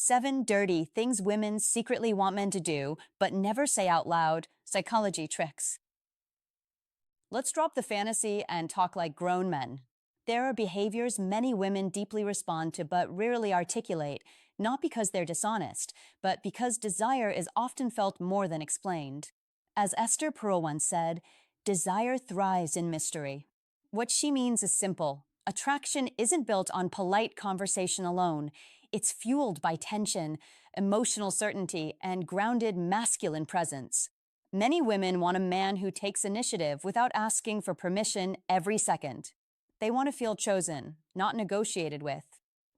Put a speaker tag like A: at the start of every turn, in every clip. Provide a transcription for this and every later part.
A: 7 dirty things women secretly want men to do, but never say out loud. Psychology tricks. Let's drop the fantasy and talk like grown men. There are behaviors many women deeply respond to but rarely articulate, not because they're dishonest, but because desire is often felt more than explained. As Esther Perel once said, desire thrives in mystery. What she means is simple. Attraction isn't built on polite conversation alone. It's fueled by tension, emotional certainty, and grounded masculine presence. Many women want a man who takes initiative without asking for permission every second. They want to feel chosen, not negotiated with.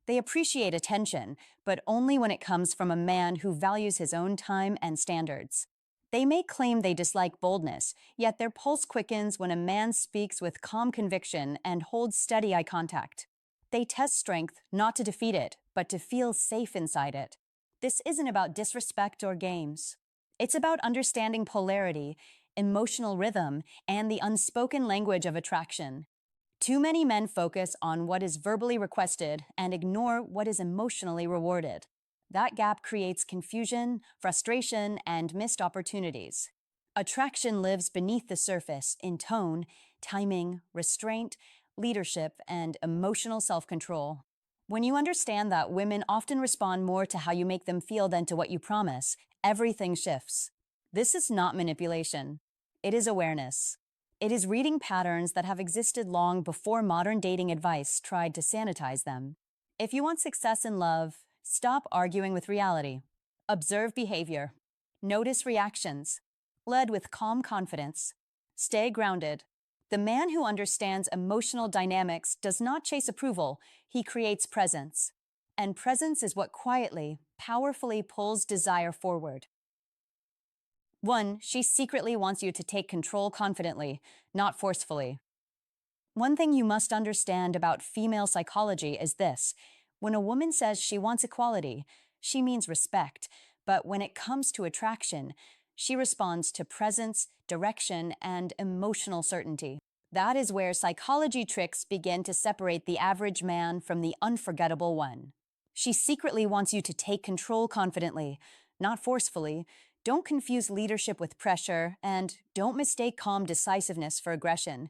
A: They appreciate attention, but only when it comes from a man who values his own time and standards. They may claim they dislike boldness, yet their pulse quickens when a man speaks with calm conviction and holds steady eye contact. They test strength not to defeat it, but to feel safe inside it. This isn't about disrespect or games. It's about understanding polarity, emotional rhythm, and the unspoken language of attraction. Too many men focus on what is verbally requested and ignore what is emotionally rewarded. That gap creates confusion, frustration, and missed opportunities. Attraction lives beneath the surface in tone, timing, restraint, leadership, and emotional self-control. When you understand that women often respond more to how you make them feel than to what you promise, everything shifts. This is not manipulation. It is awareness. It is reading patterns that have existed long before modern dating advice tried to sanitize them. If you want success in love, stop arguing with reality. Observe behavior. Notice reactions. Lead with calm confidence. Stay grounded. The man who understands emotional dynamics does not chase approval, he creates presence. And presence is what quietly, powerfully pulls desire forward. 1. She secretly wants you to take control confidently, not forcefully. One thing you must understand about female psychology is this. When a woman says she wants equality, she means respect, but when it comes to attraction, she responds to presence, direction, and emotional certainty. That is where psychology tricks begin to separate the average man from the unforgettable one. She secretly wants you to take control confidently, not forcefully. Don't confuse leadership with pressure, and don't mistake calm decisiveness for aggression.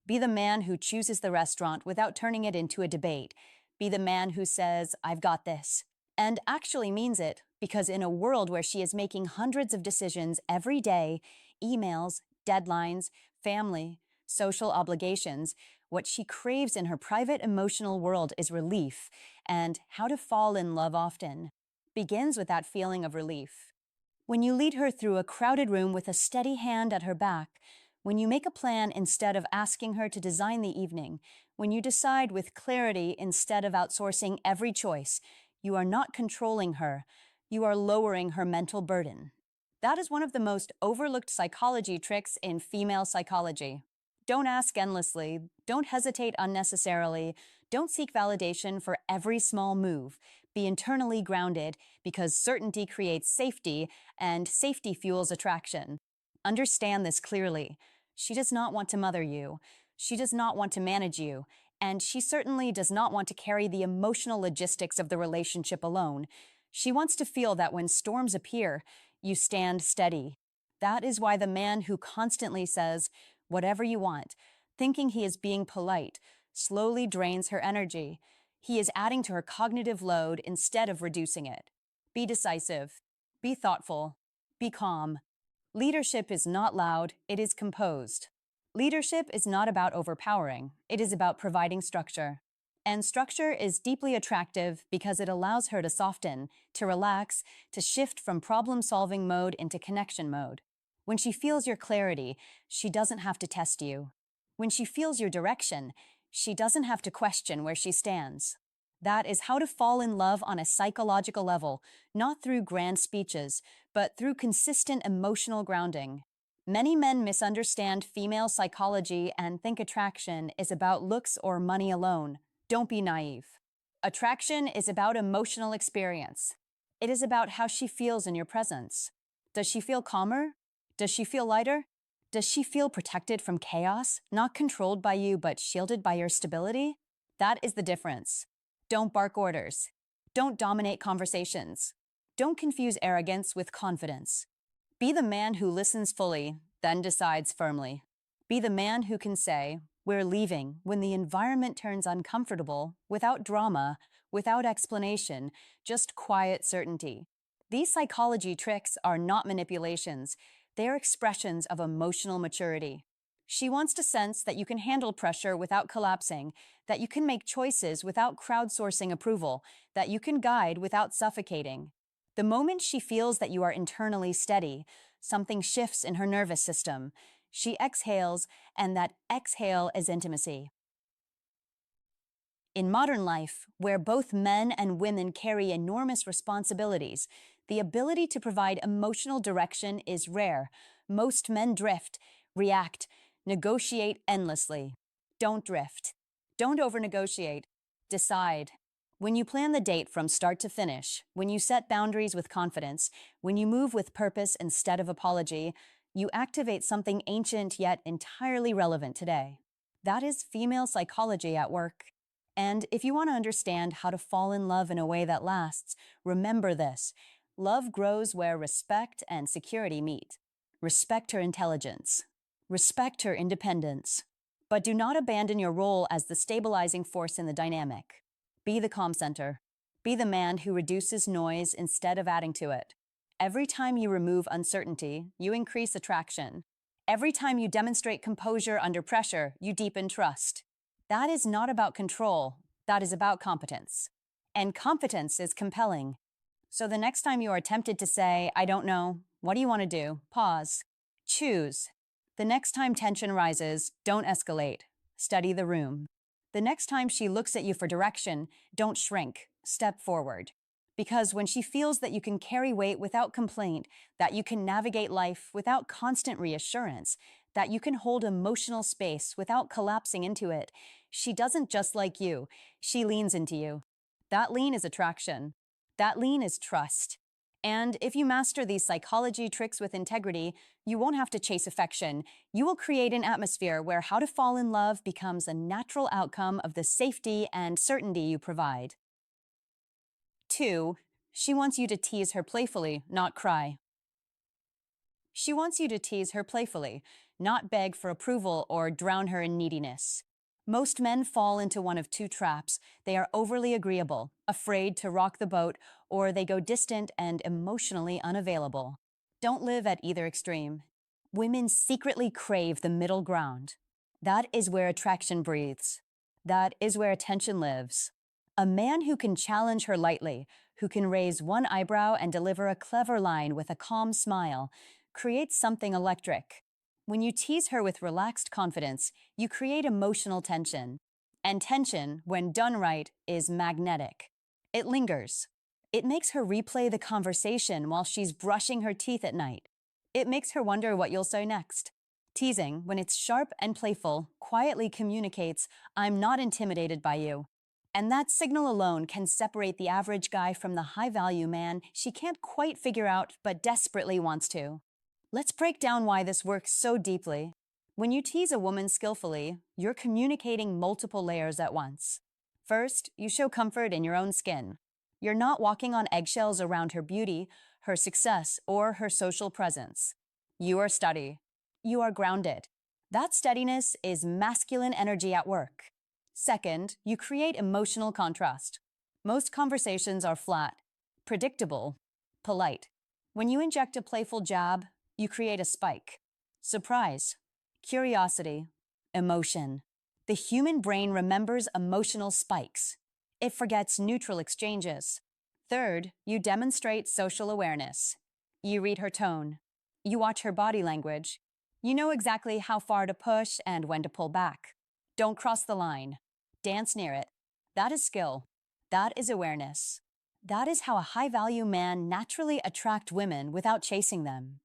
A: Be the man who chooses the restaurant without turning it into a debate. Be the man who says, "I've got this," and actually means it, because in a world where she is making hundreds of decisions every day, emails, deadlines, family, social obligations, what she craves in her private emotional world is relief, and how to fall in love often begins with that feeling of relief. When you lead her through a crowded room with a steady hand at her back, when you make a plan instead of asking her to design the evening, when you decide with clarity instead of outsourcing every choice, you are not controlling her, you are lowering her mental burden. That is one of the most overlooked psychology tricks in female psychology. Don't ask endlessly, don't hesitate unnecessarily, don't seek validation for every small move. Be internally grounded because certainty creates safety and safety fuels attraction. Understand this clearly. She does not want to mother you. She does not want to manage you. And she certainly does not want to carry the emotional logistics of the relationship alone. She wants to feel that when storms appear, you stand steady. That is why the man who constantly says, "Whatever you want," thinking he is being polite, slowly drains her energy. He is adding to her cognitive load instead of reducing it. Be decisive. Be thoughtful. Be calm. Leadership is not loud, it is composed. Leadership is not about overpowering, it is about providing structure. And structure is deeply attractive because it allows her to soften, to relax, to shift from problem-solving mode into connection mode. When she feels your clarity, she doesn't have to test you. When she feels your direction, she doesn't have to question where she stands. That is how to fall in love on a psychological level, not through grand speeches, but through consistent emotional grounding. Many men misunderstand female psychology and think attraction is about looks or money alone. Don't be naive. Attraction is about emotional experience. It is about how she feels in your presence. Does she feel calmer? Does she feel lighter? Does she feel protected from chaos, not controlled by you but shielded by your stability? That is the difference. Don't bark orders. Don't dominate conversations. Don't confuse arrogance with confidence. Be the man who listens fully, then decides firmly. Be the man who can say, "We're leaving," when the environment turns uncomfortable, without drama, without explanation, just quiet certainty. These psychology tricks are not manipulations, they're expressions of emotional maturity. She wants to sense that you can handle pressure without collapsing, that you can make choices without crowdsourcing approval, that you can guide without suffocating. The moment she feels that you are internally steady, something shifts in her nervous system. She exhales, and that exhale is intimacy. In modern life, where both men and women carry enormous responsibilities, the ability to provide emotional direction is rare. Most men drift, react, negotiate endlessly. Don't drift. Don't over-negotiate. Decide. When you plan the date from start to finish, when you set boundaries with confidence, when you move with purpose instead of apology, you activate something ancient yet entirely relevant today. That is female psychology at work. And if you want to understand how to fall in love in a way that lasts, remember this. Love grows where respect and security meet. Respect her intelligence. Respect her independence. But do not abandon your role as the stabilizing force in the dynamic. Be the calm center. Be the man who reduces noise instead of adding to it. Every time you remove uncertainty, you increase attraction. Every time you demonstrate composure under pressure, you deepen trust. That is not about control, that is about competence. And competence is compelling. So the next time you are tempted to say, "I don't know, what do you want to do?" Pause. Choose. The next time tension rises, don't escalate. Study the room. The next time she looks at you for direction, don't shrink. Step forward. Because when she feels that you can carry weight without complaint, that you can navigate life without constant reassurance, that you can hold emotional space without collapsing into it, she doesn't just like you, she leans into you. That lean is attraction. That lean is trust. And if you master these psychology tricks with integrity, you won't have to chase affection. You will create an atmosphere where how to fall in love becomes a natural outcome of the safety and certainty you provide. 2. She wants you to tease her playfully, not cry. She wants you to tease her playfully, not beg for approval or drown her in neediness. Most men fall into one of two traps. They are overly agreeable, afraid to rock the boat, or they go distant and emotionally unavailable. Don't live at either extreme. Women secretly crave the middle ground. That is where attraction breathes. That is where attention lives. A man who can challenge her lightly, who can raise one eyebrow and deliver a clever line with a calm smile, creates something electric. When you tease her with relaxed confidence, you create emotional tension. And tension, when done right, is magnetic. It lingers. It makes her replay the conversation while she's brushing her teeth at night. It makes her wonder what you'll say next. Teasing, when it's sharp and playful, quietly communicates, "I'm not intimidated by you." And that signal alone can separate the average guy from the high-value man she can't quite figure out but desperately wants to. Let's break down why this works so deeply. When you tease a woman skillfully, you're communicating multiple layers at once. First, you show comfort in your own skin. You're not walking on eggshells around her beauty, her success, or her social presence. You are steady. You are grounded. That steadiness is masculine energy at work. Second, you create emotional contrast. Most conversations are flat, predictable, polite. When you inject a playful jab, you create a spike. Surprise, curiosity, emotion. The human brain remembers emotional spikes. It forgets neutral exchanges. Third, you demonstrate social awareness. You read her tone. You watch her body language. You know exactly how far to push and when to pull back. Don't cross the line. Dance near it. That is skill. That is awareness. That is how a high-value man naturally attracts women without chasing them.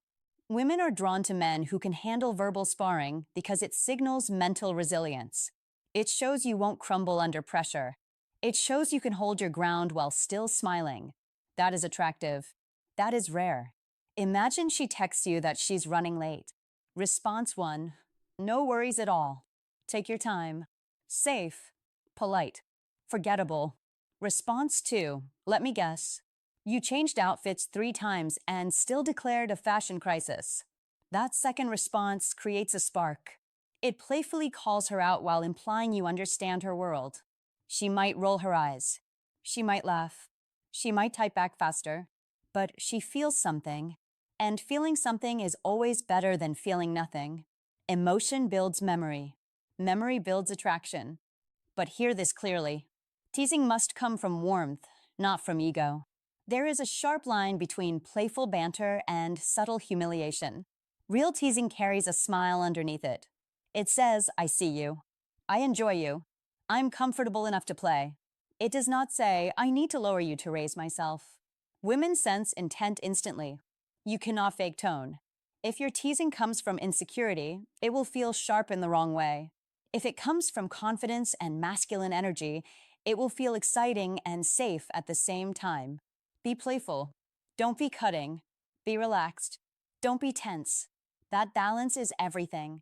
A: Women are drawn to men who can handle verbal sparring because it signals mental resilience. It shows you won't crumble under pressure. It shows you can hold your ground while still smiling. That is attractive. That is rare. Imagine she texts you that she's running late. Response 1. No worries at all. Take your time. Safe. Polite. Forgettable. Response 2. Let me guess. You changed outfits 3 times and still declared a fashion crisis. That second response creates a spark. It playfully calls her out while implying you understand her world. She might roll her eyes. She might laugh. She might type back faster. But she feels something. And feeling something is always better than feeling nothing. Emotion builds memory. Memory builds attraction. But hear this clearly. Teasing must come from warmth, not from ego. There is a sharp line between playful banter and subtle humiliation. Real teasing carries a smile underneath it. It says, I see you. I enjoy you. I'm comfortable enough to play. It does not say, I need to lower you to raise myself. Women sense intent instantly. You cannot fake tone. If your teasing comes from insecurity, it will feel sharp in the wrong way. If it comes from confidence and masculine energy, it will feel exciting and safe at the same time. Be playful. Don't be cutting. Be relaxed. Don't be tense. That balance is everything.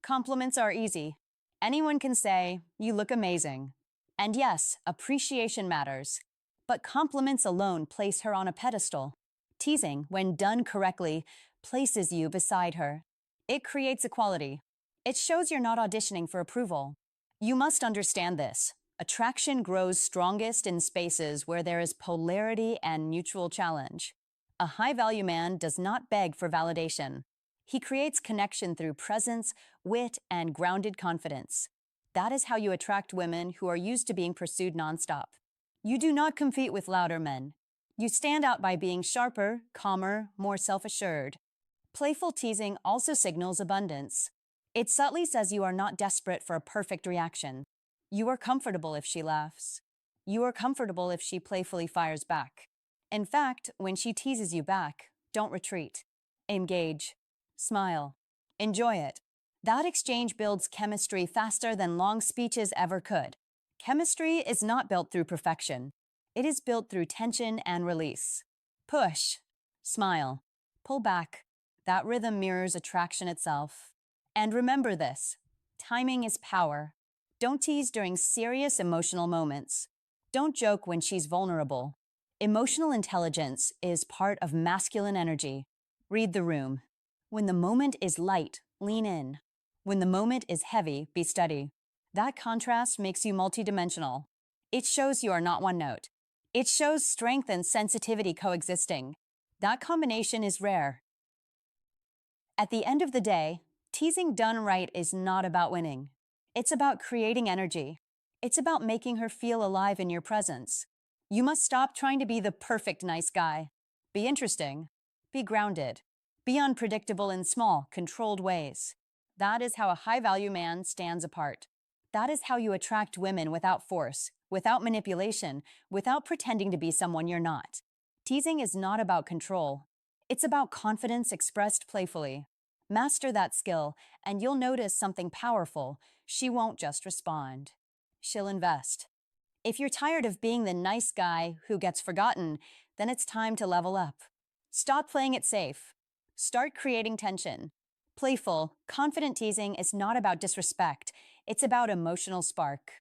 A: Compliments are easy. Anyone can say, you look amazing. And yes, appreciation matters. But compliments alone place her on a pedestal. Teasing, when done correctly, places you beside her. It creates equality. It shows you're not auditioning for approval. You must understand this. Attraction grows strongest in spaces where there is polarity and mutual challenge. A high-value man does not beg for validation. He creates connection through presence, wit, and grounded confidence. That is how you attract women who are used to being pursued nonstop. You do not compete with louder men. You stand out by being sharper, calmer, more self-assured. Playful teasing also signals abundance. It subtly says you are not desperate for a perfect reaction. You are comfortable if she laughs. You are comfortable if she playfully fires back. In fact, when she teases you back, don't retreat. Engage. Smile. Enjoy it. That exchange builds chemistry faster than long speeches ever could. Chemistry is not built through perfection. It is built through tension and release. Push. Smile. Pull back. That rhythm mirrors attraction itself. And remember this, timing is power. Don't tease during serious emotional moments. Don't joke when she's vulnerable. Emotional intelligence is part of masculine energy. Read the room. When the moment is light, lean in. When the moment is heavy, be steady. That contrast makes you multidimensional. It shows you are not one note. It shows strength and sensitivity coexisting. That combination is rare. At the end of the day, teasing done right is not about winning. It's about creating energy. It's about making her feel alive in your presence. You must stop trying to be the perfect nice guy. Be interesting. Be grounded. Be unpredictable in small, controlled ways. That is how a high-value man stands apart. That is how you attract women without force, without manipulation, without pretending to be someone you're not. Teasing is not about control. It's about confidence expressed playfully. Master that skill, and you'll notice something powerful. She won't just respond. She'll invest. If you're tired of being the nice guy who gets forgotten, then it's time to level up. Stop playing it safe. Start creating tension. Playful, confident teasing is not about disrespect. It's about emotional spark.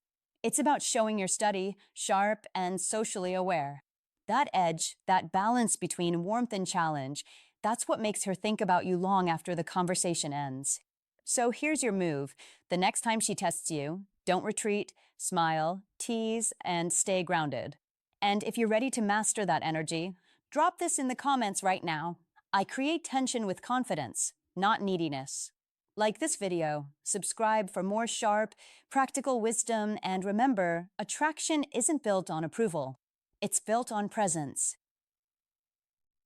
A: It's about showing your study, sharp and socially aware. That edge, that balance between warmth and challenge, that's what makes her think about you long after the conversation ends. So here's your move. The next time she tests you, don't retreat, smile, tease, and stay grounded. And if you're ready to master that energy, drop this in the comments right now. I create tension with confidence, not neediness. Like this video, subscribe for more sharp, practical wisdom, and remember, attraction isn't built on approval. It's built on presence.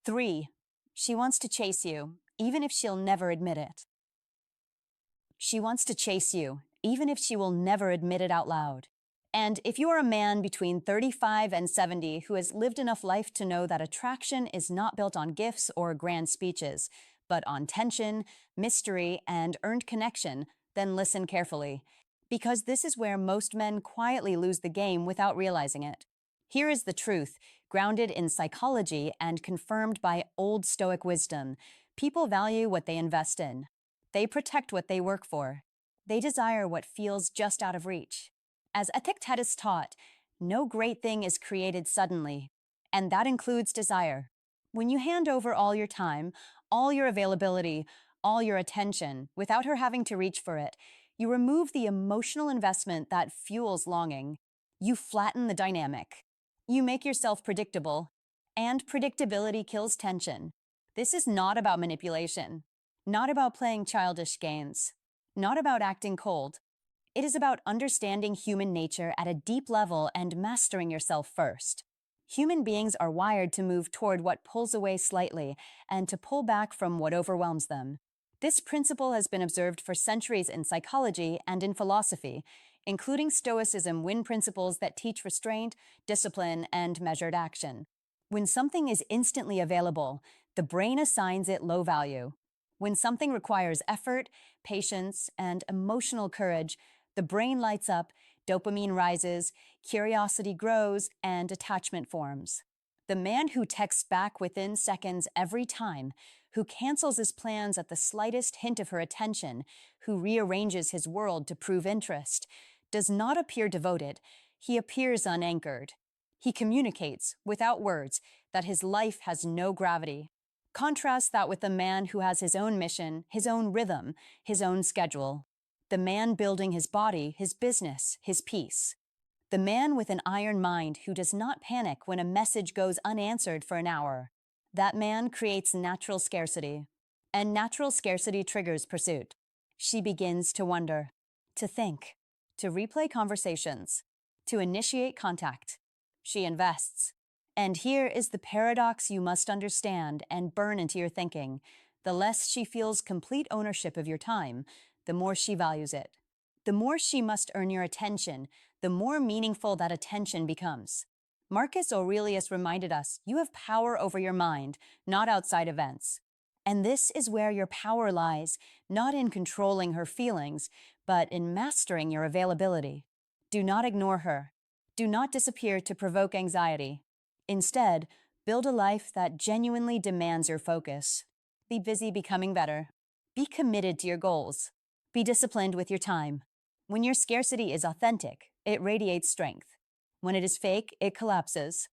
A: 3. She wants to chase you, even if she'll never admit it. She wants to chase you, even if she will never admit it out loud. And if you are a man between 35 and 70 who has lived enough life to know that attraction is not built on gifts or grand speeches, but on tension, mystery, and earned connection, then listen carefully. Because this is where most men quietly lose the game without realizing it. Here is the truth, grounded in psychology and confirmed by Old Stoic wisdom. People value what they invest in. They protect what they work for. They desire what feels just out of reach. As Epictetus taught, No great thing is created suddenly, and that includes desire. When you hand over all your time, all your availability, all your attention, without her having to reach for it, you remove the emotional investment that fuels longing. You flatten the dynamic. You make yourself predictable, and predictability kills tension. This is not about manipulation, not about playing childish games, not about acting cold. It is about understanding human nature at a deep level and mastering yourself first. Human beings are wired to move toward what pulls away slightly and to pull back from what overwhelms them. This principle has been observed for centuries in psychology and in philosophy, including Stoicism win principles that teach restraint, discipline, and measured action. When something is instantly available, the brain assigns it low value. When something requires effort, patience, and emotional courage, the brain lights up, dopamine rises, curiosity grows, and attachment forms. The man who texts back within seconds every time, who cancels his plans at the slightest hint of her attention, who rearranges his world to prove interest, does not appear devoted, he appears unanchored. He communicates, without words, that his life has no gravity. Contrast that with the man who has his own mission, his own rhythm, his own schedule. The man building his body, his business, his peace. The man with an iron mind who does not panic when a message goes unanswered for an hour. That man creates natural scarcity. And natural scarcity triggers pursuit. She begins to wonder, to think, to replay conversations, to initiate contact. She invests. And here is the paradox you must understand and burn into your thinking. The less she feels complete ownership of your time, the more she values it. The more she must earn your attention, the more meaningful that attention becomes. Marcus Aurelius reminded us, you have power over your mind, not outside events. And this is where your power lies, not in controlling her feelings, but in mastering your availability. Do not ignore her. Do not disappear to provoke anxiety. Instead, build a life that genuinely demands your focus. Be busy becoming better. Be committed to your goals. Be disciplined with your time. When your scarcity is authentic, it radiates strength. When it is fake, it collapses.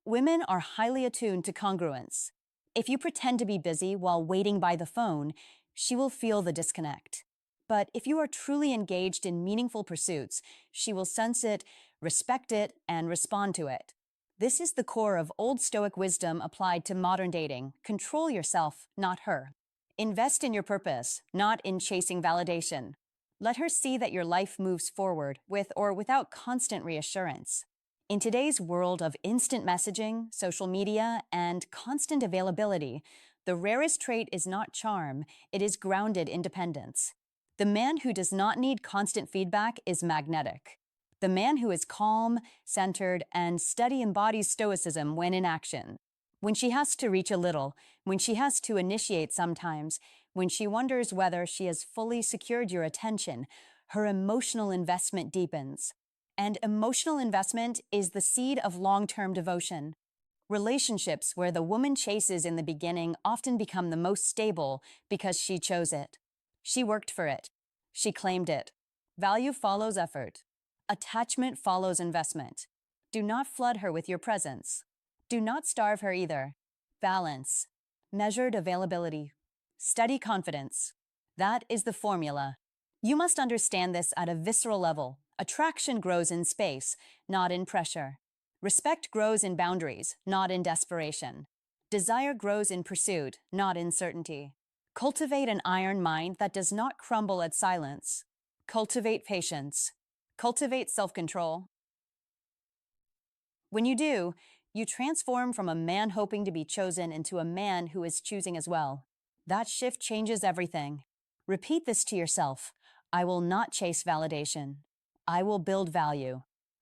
A: Women are highly attuned to congruence. If you pretend to be busy while waiting by the phone, she will feel the disconnect. But if you are truly engaged in meaningful pursuits, she will sense it, respect it, and respond to it. This is the core of Old Stoic wisdom applied to modern dating. Control yourself, not her. Invest in your purpose, not in chasing validation. Let her see that your life moves forward with or without constant reassurance. In today's world of instant messaging, social media, and constant availability, the rarest trait is not charm, it is grounded independence. The man who does not need constant feedback is magnetic. The man who is calm, centered, and steady embodies stoicism when in action. When she has to reach a little, when she has to initiate sometimes, when she wonders whether she has fully secured your attention, her emotional investment deepens. And emotional investment is the seed of long-term devotion. Relationships where the woman chases in the beginning often become the most stable because she chose it. She worked for it. She claimed it. Value follows effort. Attachment follows investment. Do not flood her with your presence. Do not starve her either. Balance. Measured availability. Steady confidence. That is the formula. You must understand this at a visceral level. Attraction grows in space, not in pressure. Respect grows in boundaries, not in desperation. Desire grows in pursuit, not in certainty. Cultivate an iron mind that does not crumble at silence. Cultivate patience. Cultivate self-control. When you do, you transform from a man hoping to be chosen into a man who is choosing as well. That shift changes everything. Repeat this to yourself. I will not chase validation. I will build value.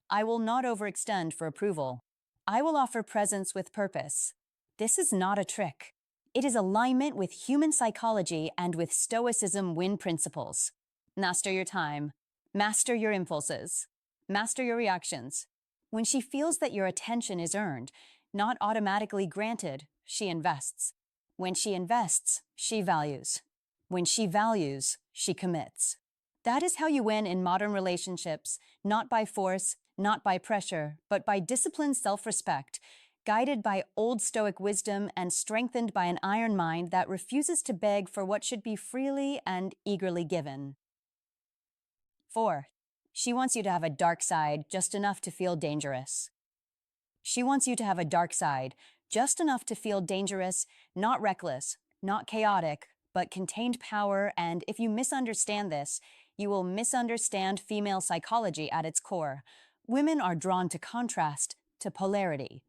A: I will not overextend for approval. I will offer presence with purpose. This is not a trick. It is alignment with human psychology and with Stoicism win principles. Master your time. Master your impulses. Master your reactions. When she feels that your attention is earned, not automatically granted, she invests. When she invests, she values. When she values, she commits. That is how you win in modern relationships, not by force, not by pressure, but by disciplined self-respect, guided by Old Stoic wisdom and strengthened by an iron mind that refuses to beg for what should be freely and eagerly given. 4. She wants you to have a dark side just enough to feel dangerous. She wants you to have a dark side, just enough to feel dangerous, not reckless, not chaotic, but contained power, and if you misunderstand this, you will misunderstand female psychology at its core. Women are drawn to contrast, to polarity,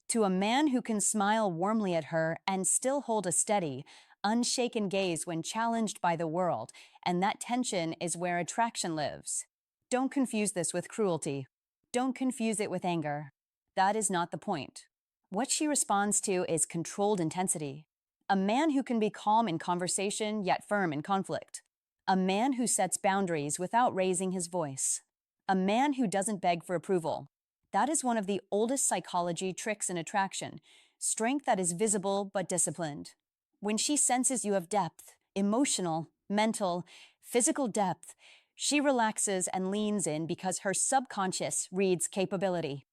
A: to a man who can smile warmly at her and still hold a steady, unshaken gaze when challenged by the world, and that tension is where attraction lives. Don't confuse this with cruelty. Don't confuse it with anger. That is not the point. What she responds to is controlled intensity. A man who can be calm in conversation yet firm in conflict. A man who sets boundaries without raising his voice. A man who doesn't beg for approval. That is one of the oldest psychology tricks in attraction, strength that is visible but disciplined. When she senses you have depth, emotional, mental, physical depth, she relaxes and leans in because her subconscious reads capability.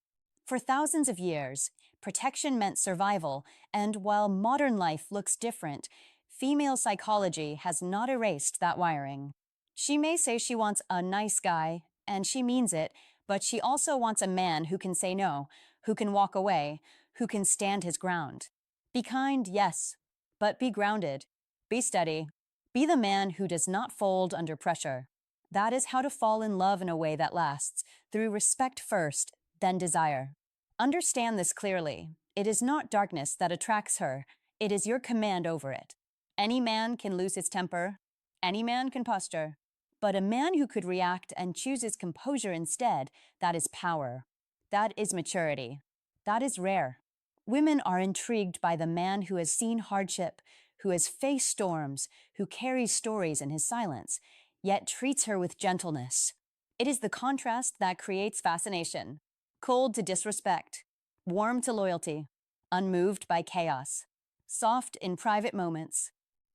A: For thousands of years, protection meant survival, and while modern life looks different, female psychology has not erased that wiring. She may say she wants a nice guy, and she means it, but she also wants a man who can say no, who can walk away, who can stand his ground. Be kind, yes, but be grounded. Be steady. Be the man who does not fold under pressure. That is how to fall in love in a way that lasts, through respect first, then desire. Understand this clearly. It is not darkness that attracts her. It is your command over it. Any man can lose his temper. Any man can posture. But a man who could react and chooses composure instead, that is power. That is maturity. That is rare. Women are intrigued by the man who has seen hardship, who has faced storms, who carries stories in his silence, yet treats her with gentleness. It is the contrast that creates fascination. Cold to disrespect, warm to loyalty, unmoved by chaos, soft in private moments.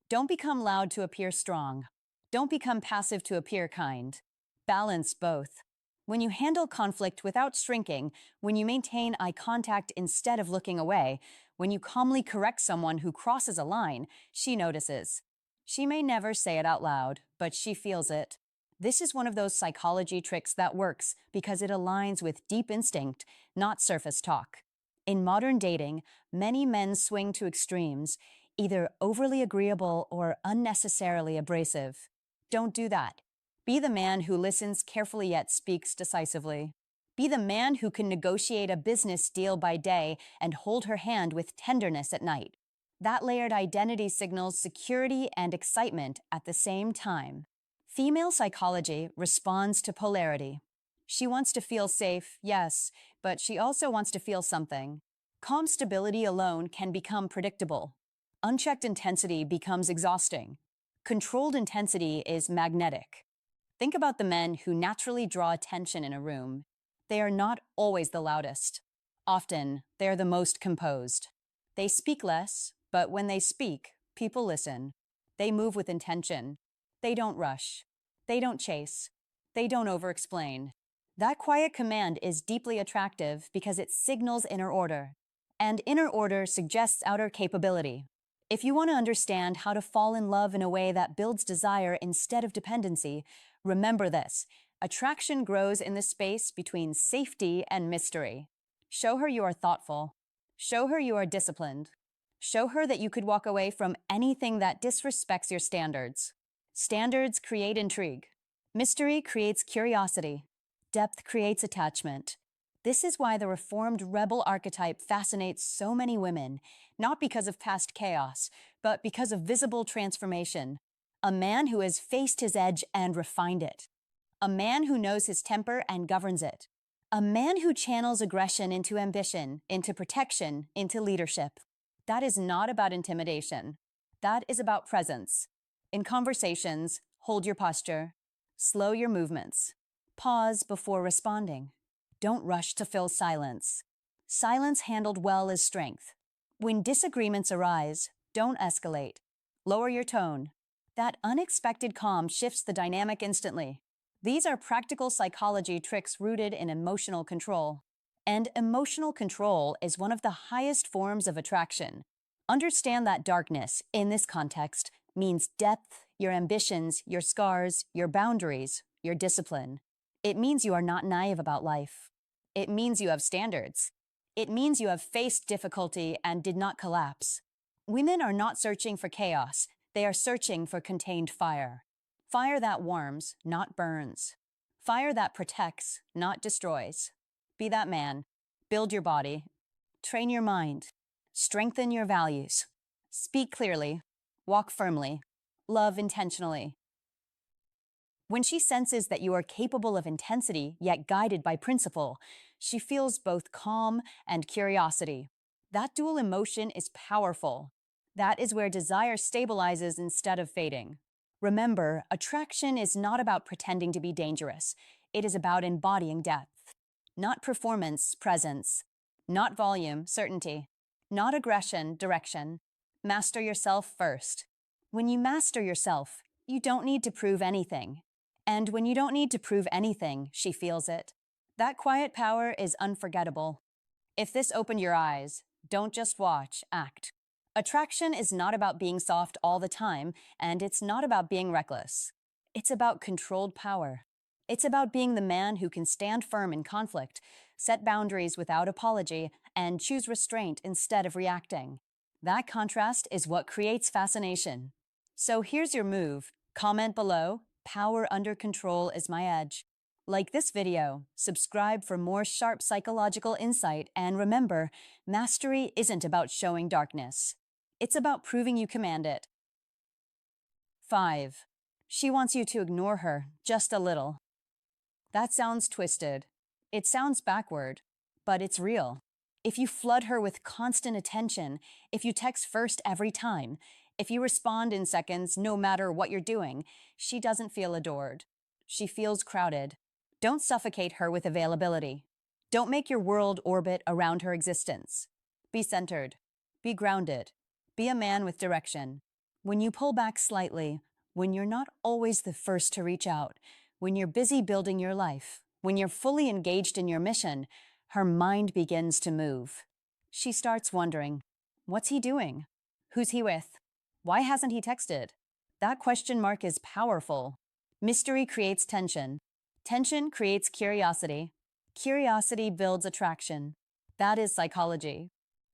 A: Don't become loud to appear strong. Don't become passive to appear kind. Balance both. When you handle conflict without shrinking, when you maintain eye contact instead of looking away, when you calmly correct someone who crosses a line, she notices. She may never say it out loud, but she feels it. This is one of those psychology tricks that works because it aligns with deep instinct, not surface talk. In modern dating, many men swing to extremes, either overly agreeable or unnecessarily abrasive. Don't do that. Be the man who listens carefully yet speaks decisively. Be the man who can negotiate a business deal by day and hold her hand with tenderness at night. That layered identity signals security and excitement at the same time. Female psychology responds to polarity. She wants to feel safe, yes, but she also wants to feel something. Calm stability alone can become predictable. Unchecked intensity becomes exhausting. Controlled intensity is magnetic. Think about the men who naturally draw attention in a room. They are not always the loudest. Often, they are the most composed. They speak less, but when they speak, people listen. They move with intention. They don't rush. They don't chase. They don't over-explain. That quiet command is deeply attractive because it signals inner order. And inner order suggests outer capability. If you want to understand how to fall in love in a way that builds desire instead of dependency, remember this. Attraction grows in the space between safety and mystery. Show her you are thoughtful. Show her you are disciplined. Show her that you could walk away from anything that disrespects your standards. Standards create intrigue. Mystery creates curiosity. Depth creates attachment. This is why the reformed rebel archetype fascinates so many women, not because of past chaos, but because of visible transformation. A man who has faced his edge and refined it. A man who knows his temper and governs it. A man who channels aggression into ambition, into protection, into leadership. That is not about intimidation. That is about presence. In conversations, hold your posture. Slow your movements. Pause before responding. Don't rush to fill silence. Silence handled well is strength. When disagreements arise, don't escalate. Lower your tone. That unexpected calm shifts the dynamic instantly. These are practical psychology tricks rooted in emotional control. And emotional control is one of the highest forms of attraction. Understand that darkness, in this context, means depth, your ambitions, your scars, your boundaries, your discipline. It means you are not naive about life. It means you have standards. It means you have faced difficulty and did not collapse. Women are not searching for chaos, they are searching for contained fire. Fire that warms, not burns. Fire that protects, not destroys. Be that man. Build your body. Train your mind. Strengthen your values. Speak clearly. Walk firmly. Love intentionally. When she senses that you are capable of intensity, yet guided by principle, she feels both calm and curiosity. That dual emotion is powerful. That is where desire stabilizes instead of fading. Remember, attraction is not about pretending to be dangerous. It is about embodying depth. Not performance, presence. Not volume, certainty. Not aggression, direction. Master yourself first. When you master yourself, you don't need to prove anything. And when you don't need to prove anything, she feels it. That quiet power is unforgettable. If this opened your eyes, don't just watch, act. Attraction is not about being soft all the time, and it's not about being reckless. It's about controlled power. It's about being the man who can stand firm in conflict, set boundaries without apology, and choose restraint instead of reacting. That contrast is what creates fascination. So here's your move. Comment below. Power under control is my edge. Like this video, subscribe for more sharp psychological insight, and remember, mastery isn't about showing darkness. It's about proving you command it. 5. She wants you to ignore her, just a little. That sounds twisted. It sounds backward, but it's real. If you flood her with constant attention, if you text first every time, if you respond in seconds no matter what you're doing, she doesn't feel adored. She feels crowded. Don't suffocate her with availability. Don't make your world orbit around her existence. Be centered. Be grounded. Be a man with direction. When you pull back slightly, when you're not always the first to reach out, when you're busy building your life, when you're fully engaged in your mission, her mind begins to move. She starts wondering, what's he doing? Who's he with? Why hasn't he texted? That question mark is powerful. Mystery creates tension. Tension creates curiosity. Curiosity builds attraction. That is psychology.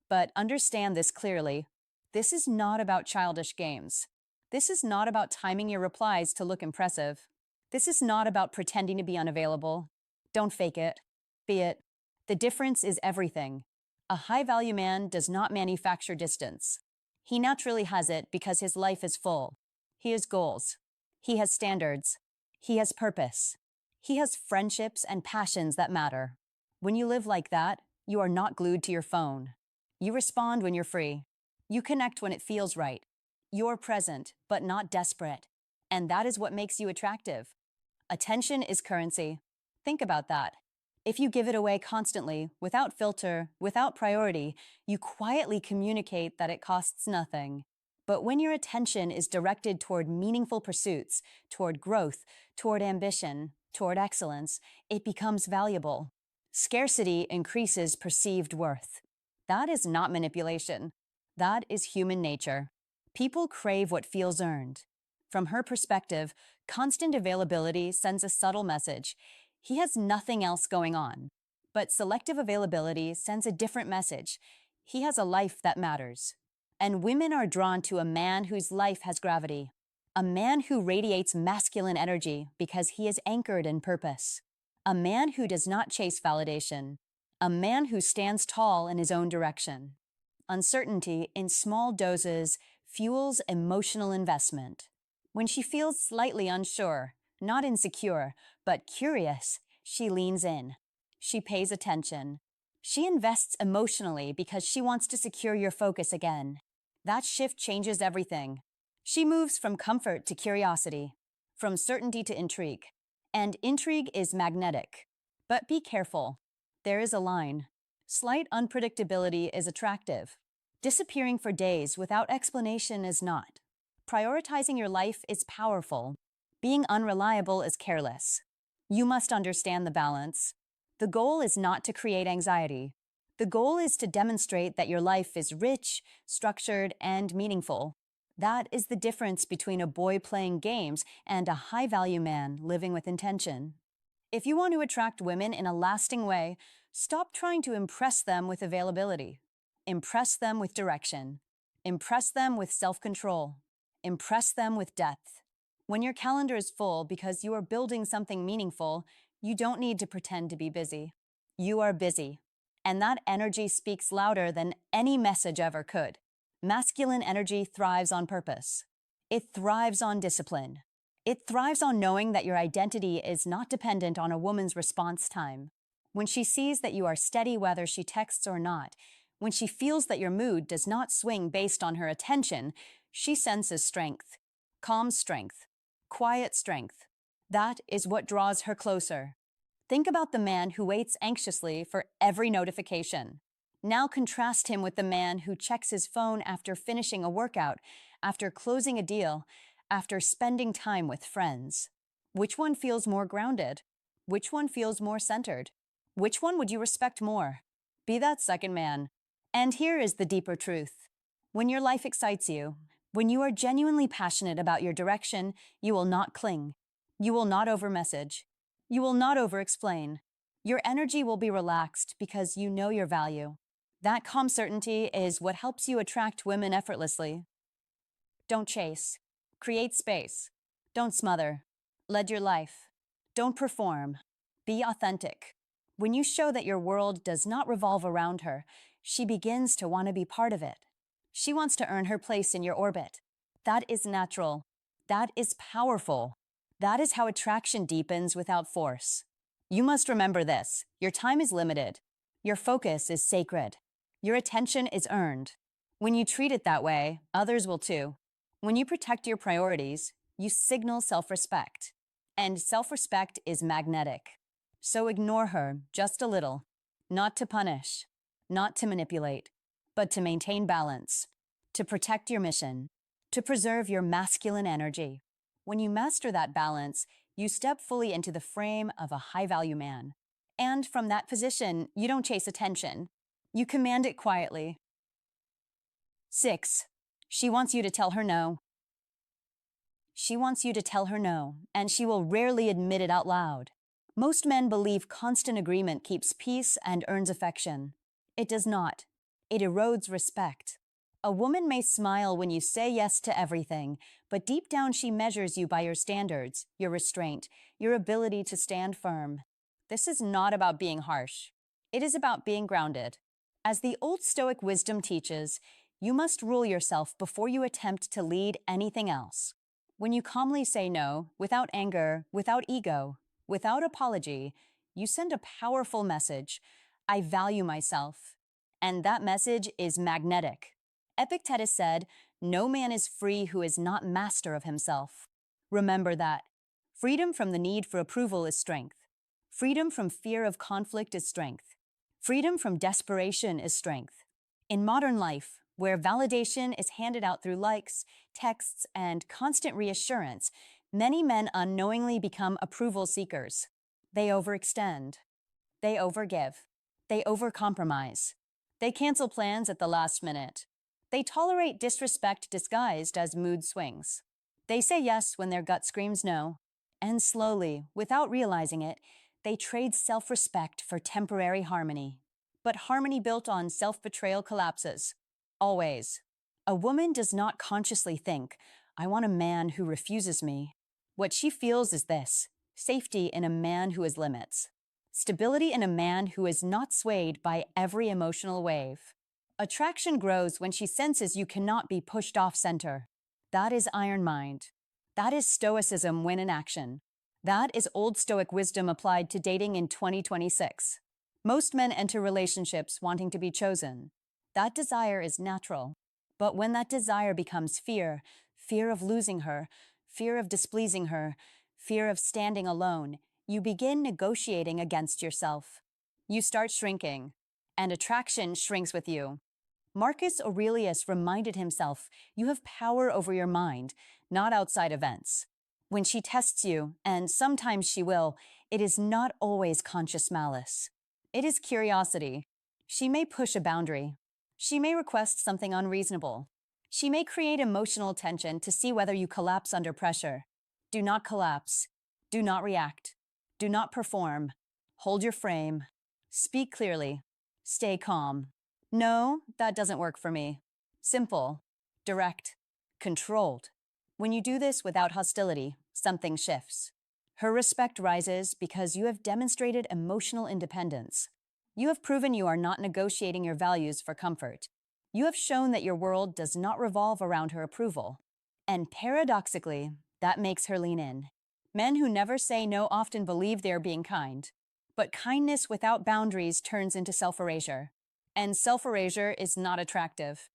A: But understand this clearly. This is not about childish games. This is not about timing your replies to look impressive. This is not about pretending to be unavailable. Don't fake it. Be it. The difference is everything. A high-value man does not manufacture distance. He naturally has it because his life is full. He has goals. He has standards. He has purpose. He has friendships and passions that matter. When you live like that, you are not glued to your phone. You respond when you're free. You connect when it feels right. You're present, but not desperate. And that is what makes you attractive. Attention is currency. Think about that. If you give it away constantly, without filter, without priority, you quietly communicate that it costs nothing. But when your attention is directed toward meaningful pursuits, toward growth, toward ambition, toward excellence, it becomes valuable. Scarcity increases perceived worth. That is not manipulation. That is human nature. People crave what feels earned. From her perspective, constant availability sends a subtle message. He has nothing else going on. But selective availability sends a different message. He has a life that matters. And women are drawn to a man whose life has gravity. A man who radiates masculine energy because he is anchored in purpose. A man who does not chase validation. A man who stands tall in his own direction. Uncertainty in small doses fuels emotional investment. When she feels slightly unsure, not insecure, but curious, she leans in. She pays attention. She invests emotionally because she wants to secure your focus again. That shift changes everything. She moves from comfort to curiosity, from certainty to intrigue. And intrigue is magnetic. But be careful. There is a line. Slight unpredictability is attractive. Disappearing for days without explanation is not. Prioritizing your life is powerful. Being unreliable is careless. You must understand the balance. The goal is not to create anxiety. The goal is to demonstrate that your life is rich, structured, and meaningful. That is the difference between a boy playing games and a high-value man living with intention. If you want to attract women in a lasting way, stop trying to impress them with availability. Impress them with direction. Impress them with self-control. Impress them with depth. When your calendar is full because you are building something meaningful, you don't need to pretend to be busy. You are busy. And that energy speaks louder than any message ever could. Masculine energy thrives on purpose. It thrives on discipline. It thrives on knowing that your identity is not dependent on a woman's response time. When she sees that you are steady whether she texts or not, when she feels that your mood does not swing based on her attention, she senses strength. Calm strength. Quiet strength. That is what draws her closer. Think about the man who waits anxiously for every notification. Now contrast him with the man who checks his phone after finishing a workout, after closing a deal, after spending time with friends. Which one feels more grounded? Which one feels more centered? Which one would you respect more? Be that second man. And here is the deeper truth. When your life excites you, when you are genuinely passionate about your direction, you will not cling. You will not overmessage. You will not over-explain. Your energy will be relaxed because you know your value. That calm certainty is what helps you attract women effortlessly. Don't chase. Create space. Don't smother. Lead your life. Don't perform. Be authentic. When you show that your world does not revolve around her, she begins to want to be part of it. She wants to earn her place in your orbit. That is natural. That is powerful. That is how attraction deepens without force. You must remember this. Your time is limited. Your focus is sacred. Your attention is earned. When you treat it that way, others will too. When you protect your priorities, you signal self-respect. And self-respect is magnetic. So ignore her just a little. Not to punish, not to manipulate, but to maintain balance, to protect your mission, to preserve your masculine energy. When you master that balance, you step fully into the frame of a high-value man. And from that position, you don't chase attention. You command it quietly. 6. She wants you to tell her no. She wants you to tell her no, and she will rarely admit it out loud. Most men believe constant agreement keeps peace and earns affection. It does not. It erodes respect. A woman may smile when you say yes to everything, but deep down she measures you by your standards, your restraint, your ability to stand firm. This is not about being harsh. It is about being grounded. As the Old Stoic wisdom teaches, you must rule yourself before you attempt to lead anything else. When you calmly say no, without anger, without ego, without apology, you send a powerful message. I value myself. And that message is magnetic. Epictetus said, "No man is free who is not master of himself." Remember that. Freedom from the need for approval is strength. Freedom from fear of conflict is strength. Freedom from desperation is strength. In modern life, where validation is handed out through likes, texts, and constant reassurance, many men unknowingly become approval seekers. They overextend. They overgive. They overcompromise. They cancel plans at the last minute. They tolerate disrespect disguised as mood swings. They say yes when their gut screams no. And slowly, without realizing it, they trade self-respect for temporary harmony. But harmony built on self-betrayal collapses. Always. A woman does not consciously think, I want a man who refuses me. What she feels is this: safety in a man who has limits. Stability in a man who is not swayed by every emotional wave. Attraction grows when she senses you cannot be pushed off center. That is iron mind. That is Stoicism when in action. That is Old Stoic wisdom applied to dating in 2026. Most men enter relationships wanting to be chosen. That desire is natural. But when that desire becomes fear, fear of losing her, fear of displeasing her, fear of standing alone, you begin negotiating against yourself. You start shrinking, and attraction shrinks with you. Marcus Aurelius reminded himself, you have power over your mind, not outside events. When she tests you, and sometimes she will, it is not always conscious malice. It is curiosity. She may push a boundary. She may request something unreasonable. She may create emotional tension to see whether you collapse under pressure. Do not collapse. Do not react. Do not perform. Hold your frame. Speak clearly. Stay calm. No, that doesn't work for me. Simple, direct, controlled. When you do this without hostility, something shifts. Her respect rises because you have demonstrated emotional independence. You have proven you are not negotiating your values for comfort. You have shown that your world does not revolve around her approval. And paradoxically, that makes her lean in. Men who never say no often believe they are being kind. But kindness without boundaries turns into self-erasure. And self-erasure is not attractive.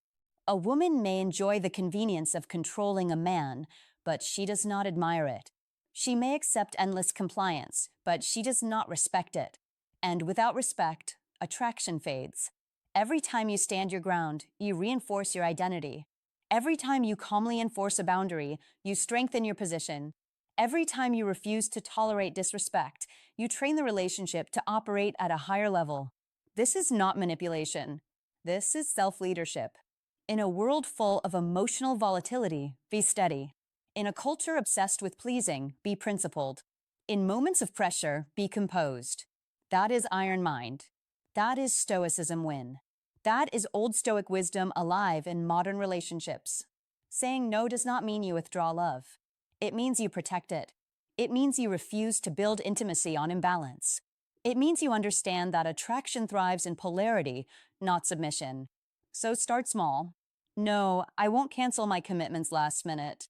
A: A woman may enjoy the convenience of controlling a man, but she does not admire it. She may accept endless compliance, but she does not respect it. And without respect, attraction fades. Every time you stand your ground, you reinforce your identity. Every time you calmly enforce a boundary, you strengthen your position. Every time you refuse to tolerate disrespect, you train the relationship to operate at a higher level. This is not manipulation. This is self-leadership. In a world full of emotional volatility, be steady. In a culture obsessed with pleasing, be principled. In moments of pressure, be composed. That is iron mind. That is Stoicism win. That is Old Stoic wisdom alive in modern relationships. Saying no does not mean you withdraw love. It means you protect it. It means you refuse to build intimacy on imbalance. It means you understand that attraction thrives in polarity, not submission. So start small. No, I won't cancel my commitments last minute.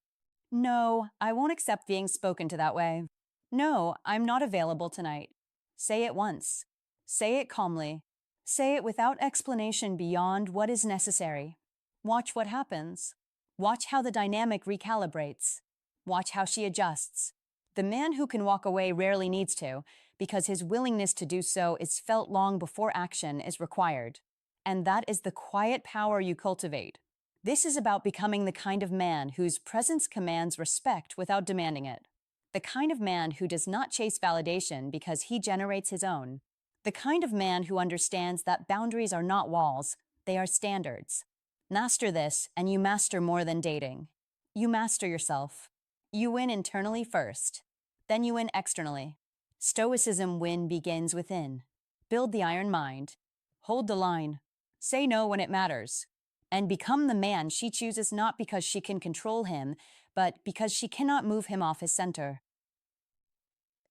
A: No, I won't accept being spoken to that way. No, I'm not available tonight. Say it once. Say it calmly. Say it without explanation beyond what is necessary. Watch what happens. Watch how the dynamic recalibrates. Watch how she adjusts. The man who can walk away rarely needs to, because his willingness to do so is felt long before action is required. And that is the quiet power you cultivate. This is about becoming the kind of man whose presence commands respect without demanding it. The kind of man who does not chase validation because he generates his own. The kind of man who understands that boundaries are not walls, they are standards. Master this, and you master more than dating. You master yourself. You win internally first. Then you win externally. Stoicism win begins within. Build the iron mind. Hold the line. Say no when it matters. And become the man she chooses not because she can control him, but because she cannot move him off his center.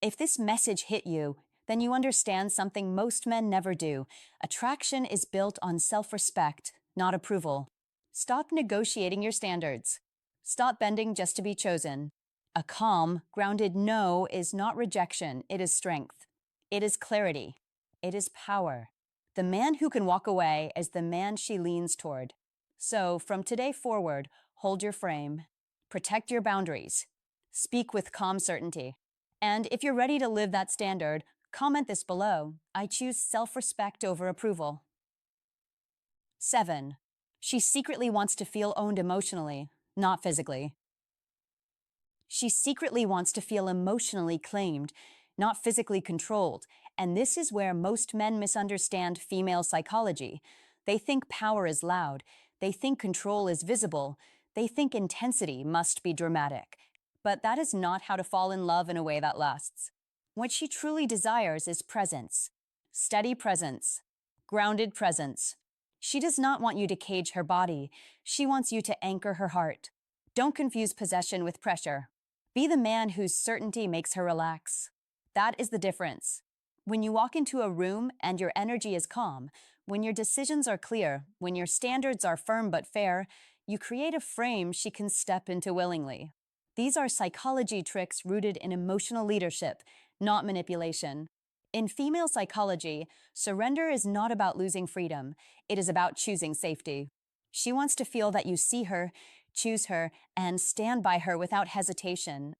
A: If this message hit you, then you understand something most men never do. Attraction is built on self-respect, not approval. Stop negotiating your standards. Stop bending just to be chosen. A calm, grounded no is not rejection, it is strength. It is clarity. It is power. The man who can walk away is the man she leans toward. So, from today forward, hold your frame. Protect your boundaries. Speak with calm certainty. And if you're ready to live that standard, comment this below. I choose self-respect over approval. 7. She secretly wants to feel owned emotionally, not physically. She secretly wants to feel emotionally claimed, not physically controlled. And this is where most men misunderstand female psychology. They think power is loud. They think control is visible. They think intensity must be dramatic. But that is not how to fall in love in a way that lasts. What she truly desires is presence. Steady presence. Grounded presence. She does not want you to cage her body. She wants you to anchor her heart. Don't confuse possession with pressure. Be the man whose certainty makes her relax. That is the difference. When you walk into a room and your energy is calm, when your decisions are clear, when your standards are firm but fair, you create a frame she can step into willingly. These are psychology tricks rooted in emotional leadership, not manipulation. In female psychology, surrender is not about losing freedom. It is about choosing safety. She wants to feel that you see her, choose her, and stand by her without hesitation.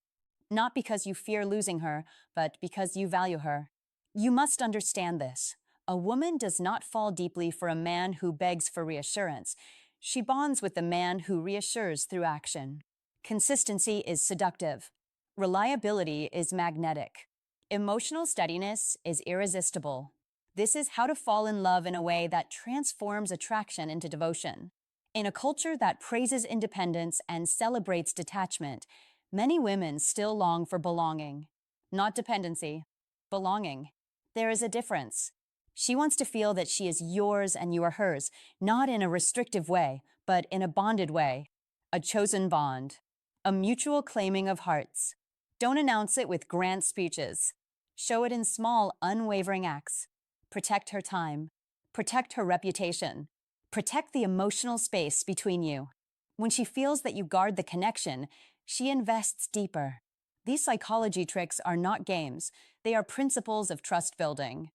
A: Not because you fear losing her, but because you value her. You must understand this. A woman does not fall deeply for a man who begs for reassurance. She bonds with the man who reassures through action. Consistency is seductive. Reliability is magnetic. Emotional steadiness is irresistible. This is how to fall in love in a way that transforms attraction into devotion. In a culture that praises independence and celebrates detachment, many women still long for belonging. Not dependency, belonging. There is a difference. She wants to feel that she is yours and you are hers, not in a restrictive way, but in a bonded way. A chosen bond. A mutual claiming of hearts. Don't announce it with grand speeches. Show it in small, unwavering acts. Protect her time. Protect her reputation. Protect the emotional space between you. When she feels that you guard the connection, she invests deeper. These psychology tricks are not games, they are principles of trust building.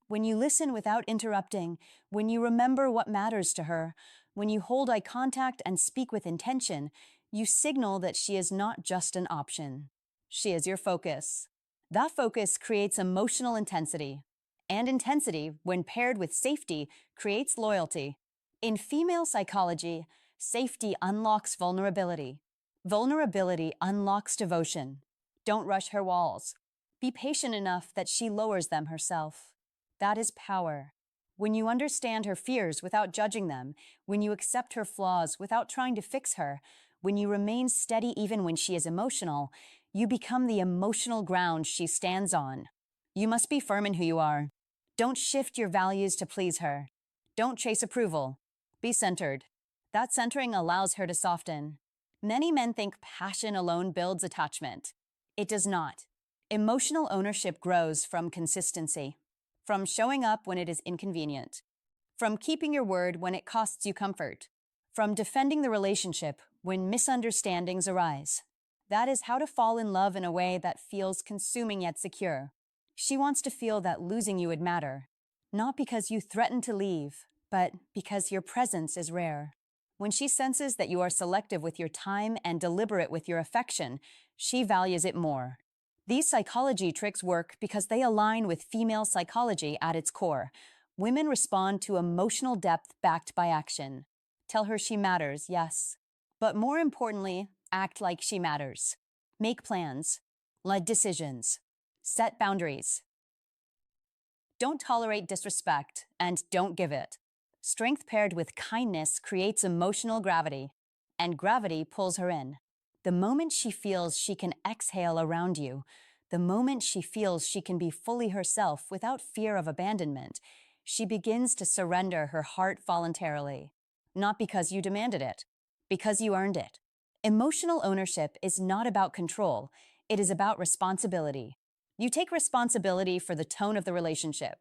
A: When you listen without interrupting, when you remember what matters to her, when you hold eye contact and speak with intention, you signal that she is not just an option. She is your focus. That focus creates emotional intensity. And intensity, when paired with safety, creates loyalty. In female psychology, safety unlocks vulnerability. Vulnerability unlocks devotion. Don't rush her walls. Be patient enough that she lowers them herself. That is power. When you understand her fears without judging them, when you accept her flaws without trying to fix her, when you remain steady even when she is emotional, you become the emotional ground she stands on. You must be firm in who you are. Don't shift your values to please her. Don't chase approval. Be centered. That centering allows her to soften. Many men think passion alone builds attachment. It does not. Emotional ownership grows from consistency. From showing up when it is inconvenient. From keeping your word when it costs you comfort. From defending the relationship when misunderstandings arise. That is how to fall in love in a way that feels consuming yet secure. She wants to feel that losing you would matter. Not because you threaten to leave, but because your presence is rare. When she senses that you are selective with your time and deliberate with your affection, she values it more. These psychology tricks work because they align with female psychology at its core. Women respond to emotional depth backed by action. Tell her she matters, yes. But more importantly, act like she matters. Make plans. Lead decisions. Set boundaries. Don't tolerate disrespect, and don't give it. Strength paired with kindness creates emotional gravity, and gravity pulls her in. The moment she feels she can exhale around you, the moment she feels she can be fully herself without fear of abandonment, she begins to surrender her heart voluntarily. Not because you demanded it, because you earned it. Emotional ownership is not about control, it is about responsibility. You take responsibility for the tone of the relationship.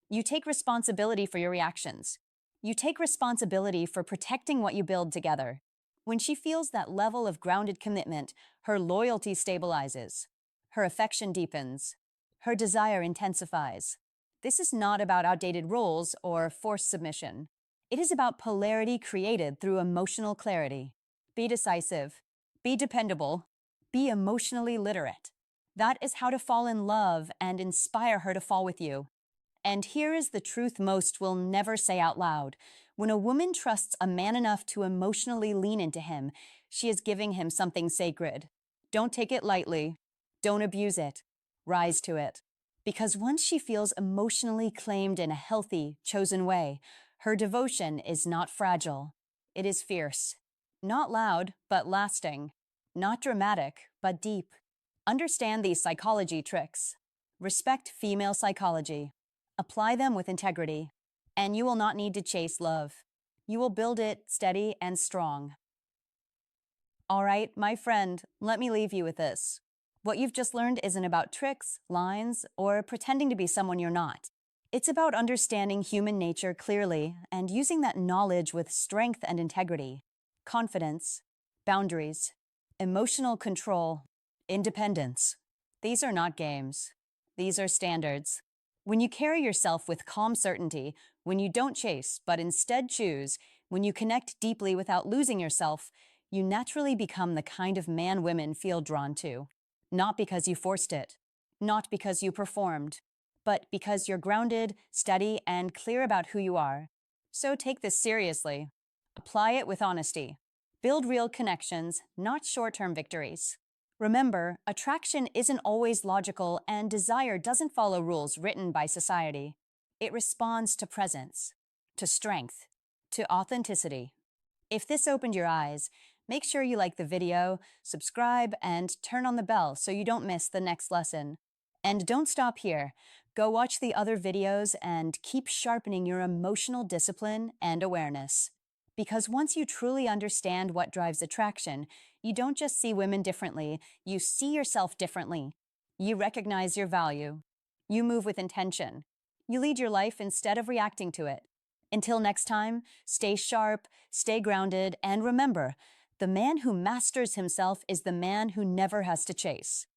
A: You take responsibility for your reactions. You take responsibility for protecting what you build together. When she feels that level of grounded commitment, her loyalty stabilizes. Her affection deepens. Her desire intensifies. This is not about outdated roles or forced submission. It is about polarity created through emotional clarity. Be decisive. Be dependable. Be emotionally literate. That is how to fall in love and inspire her to fall with you. And here is the truth most will never say out loud. When a woman trusts a man enough to emotionally lean into him, she is giving him something sacred. Don't take it lightly. Don't abuse it. Rise to it. Because once she feels emotionally claimed in a healthy, chosen way, her devotion is not fragile. It is fierce. Not loud, but lasting. Not dramatic, but deep. Understand these psychology tricks. Respect female psychology. Apply them with integrity, and you will not need to chase love. You will build it steady and strong. All right, my friend, let me leave you with this. What you've just learned isn't about tricks, lines, or pretending to be someone you're not. It's about understanding human nature clearly and using that knowledge with strength and integrity, confidence, boundaries, emotional control, independence. These are not games. These are standards. When you carry yourself with calm certainty, when you don't chase but instead choose, when you connect deeply without losing yourself, you naturally become the kind of man women feel drawn to. Not because you forced it, not because you performed, but because you're grounded, steady, and clear about who you are. So take this seriously. Apply it with honesty. Build real connections, not short-term victories. Remember, attraction isn't always logical and desire doesn't follow rules written by society. It responds to presence, to strength, to authenticity. If this opened your eyes, make sure you like the video, subscribe, and turn on the bell so you don't miss the next lesson. And don't stop here. Go watch the other videos and keep sharpening your emotional discipline and awareness. Because once you truly understand what drives attraction, you don't just see women differently, you see yourself differently. You recognize your value. You move with intention. You lead your life instead of reacting to it. Until next time, stay sharp, stay grounded, and remember, the man who masters himself is the man who never has to chase.